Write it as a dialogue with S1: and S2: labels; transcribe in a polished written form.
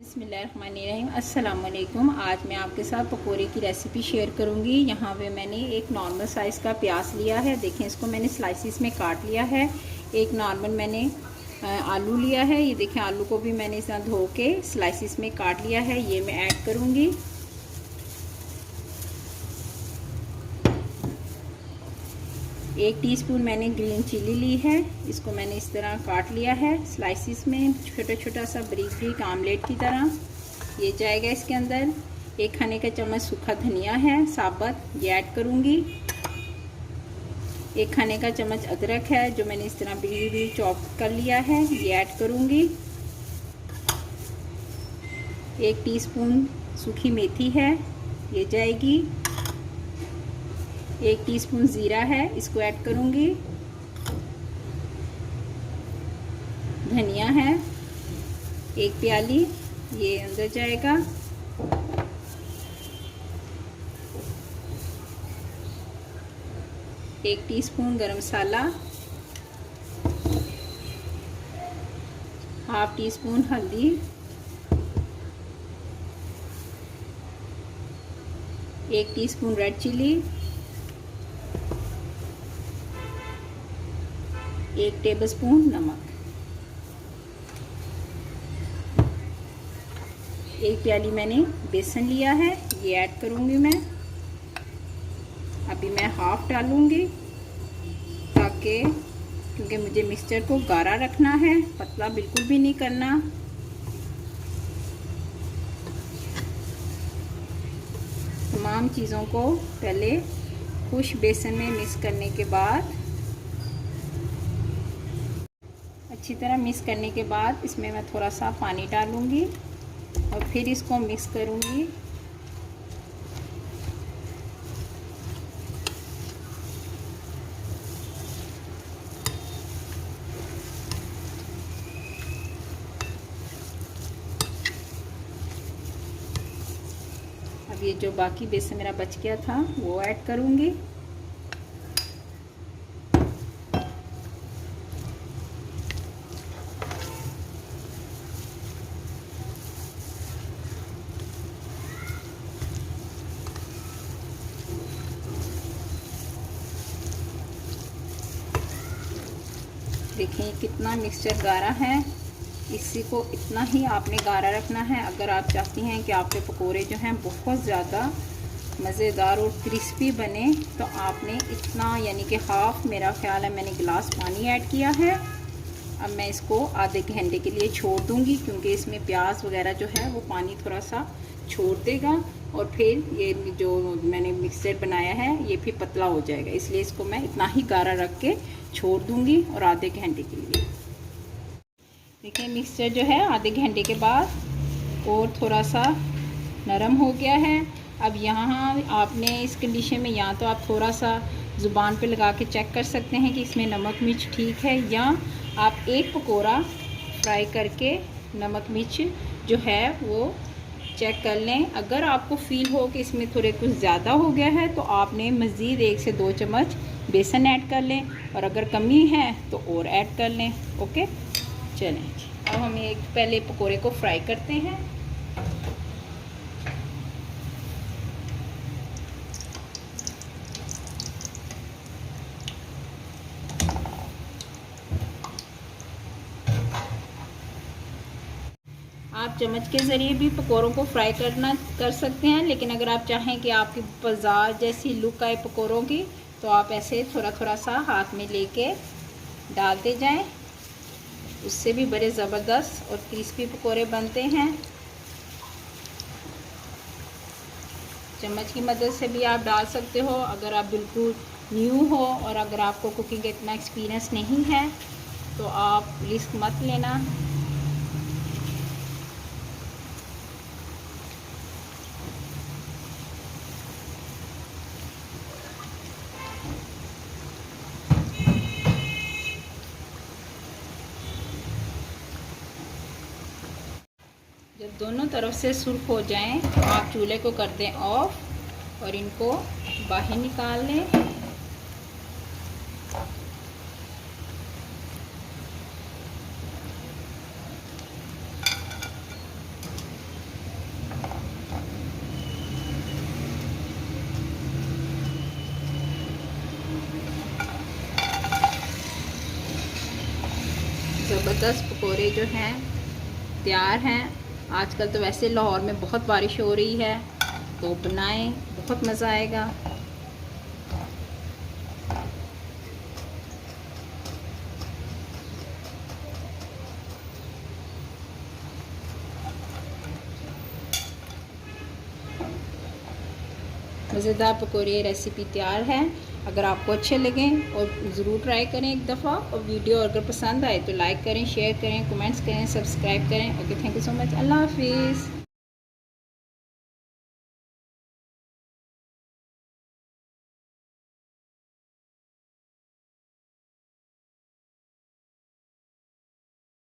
S1: बिस्मिल्लाहिर्रहमानिर्रहीम। अस्सलाम वालेकुम। आज मैं आपके साथ पकोड़े की रेसिपी शेयर करूंगी। यहाँ पे मैंने एक नॉर्मल साइज़ का प्याज लिया है। देखें, इसको मैंने स्लाइसिस में काट लिया है। एक नॉर्मल मैंने आलू लिया है। ये देखें, आलू को भी मैंने इस तरह धो के स्लाइसिस में काट लिया है। ये मैं ऐड करूँगी। एक टीस्पून मैंने ग्रीन चिली ली है। इसको मैंने इस तरह काट लिया है स्लाइसिस में, छोटा छोटा सा बारीक बारीक आमलेट की तरह। ये जाएगा इसके अंदर। एक खाने का चम्मच सूखा धनिया है साबुत, ये ऐड करूँगी। एक खाने का चम्मच अदरक है जो मैंने इस तरह बारीक बारीक चॉप कर लिया है, ये ऐड करूँगी। एक टीस्पून सूखी मेथी है, ये जाएगी। एक टीस्पून ज़ीरा है, इसको ऐड करूँगी। धनिया है एक प्याली, ये अंदर जाएगा। एक टीस्पून गरम मसाला, हाफ टी स्पून हल्दी, एक टीस्पून रेड चिली, एक टेबलस्पून नमक, एक प्याली मैंने बेसन लिया है, ये ऐड करूँगी मैं। अभी मैं हाफ डालूँगी ताकि, क्योंकि मुझे मिक्सचर को गाढ़ा रखना है, पतला बिल्कुल भी नहीं करना। तमाम चीज़ों को पहले खुश बेसन में मिक्स करने के बाद, अच्छी तरह मिक्स करने के बाद इसमें मैं थोड़ा सा पानी डालूँगी और फिर इसको मिक्स करूँगी। अब ये जो बाकी बेसन मेरा बच गया था वो ऐड करूँगी। देखें कितना मिक्सचर गाढ़ा है, इसी को इतना ही आपने गाढ़ा रखना है। अगर आप चाहती हैं कि आपके पकोड़े जो हैं बहुत ज़्यादा मज़ेदार और क्रिस्पी बने तो आपने इतना, यानी कि हाफ, मेरा ख्याल है मैंने गिलास पानी ऐड किया है। अब मैं इसको आधे घंटे के लिए छोड़ दूँगी, क्योंकि इसमें प्याज वगैरह जो है वो पानी थोड़ा सा छोड़ देगा और फिर ये जो मैंने मिक्सचर बनाया है ये फिर पतला हो जाएगा। इसलिए इसको मैं इतना ही गाढ़ा रख के छोड़ दूँगी और आधे घंटे के लिए। देखिए मिक्सचर जो है आधे घंटे के बाद और थोड़ा सा नरम हो गया है। अब यहाँ आपने इस कंडीशन में या तो आप थोड़ा सा ज़ुबान पे लगा के चेक कर सकते हैं कि इसमें नमक मिर्च ठीक है, या आप एक पकोड़ा फ्राई करके नमक मिर्च जो है वो चेक कर लें। अगर आपको फ़ील हो कि इसमें थोड़े कुछ ज़्यादा हो गया है तो आपने मज़ीद 1 से 2 चम्मच बेसन ऐड कर लें, और अगर कमी है तो और ऐड कर लें। ओके, चलें अब हम एक पहले पकोड़े को फ्राई करते हैं। आप चम्मच के ज़रिए भी पकोड़ों को फ्राई कर सकते हैं, लेकिन अगर आप चाहें कि आपकी बाजार जैसी लुक आए पकोड़ों की तो आप ऐसे थोड़ा थोड़ा सा हाथ में लेके डालते जाएं, उससे भी बड़े ज़बरदस्त और क्रिस्पी पकोड़े बनते हैं। चम्मच की मदद से भी आप डाल सकते हो अगर आप बिल्कुल न्यू हो, और अगर आपको कुकिंग का इतना एक्सपीरियंस नहीं है तो आप रिस्क मत लेना। जब दोनों तरफ से सुर्ख हो जाएं तो आप चूल्हे को कर दें ऑफ और इनको बाहर निकाल लें। ज़बरदस्त पकोड़े जो हैं तैयार हैं। आजकल तो वैसे लाहौर में बहुत बारिश हो रही है, तो बनाएं, बहुत मज़ा आएगा। मज़ेदार पकौड़े रेसिपी तैयार है। अगर आपको अच्छे लगें और ज़रूर ट्राई करें एक दफ़ा, और वीडियो अगर पसंद आए तो लाइक करें, शेयर करें, कमेंट्स करें, सब्सक्राइब करें। Okay, thank you so much. अल्लाह हाफिज़।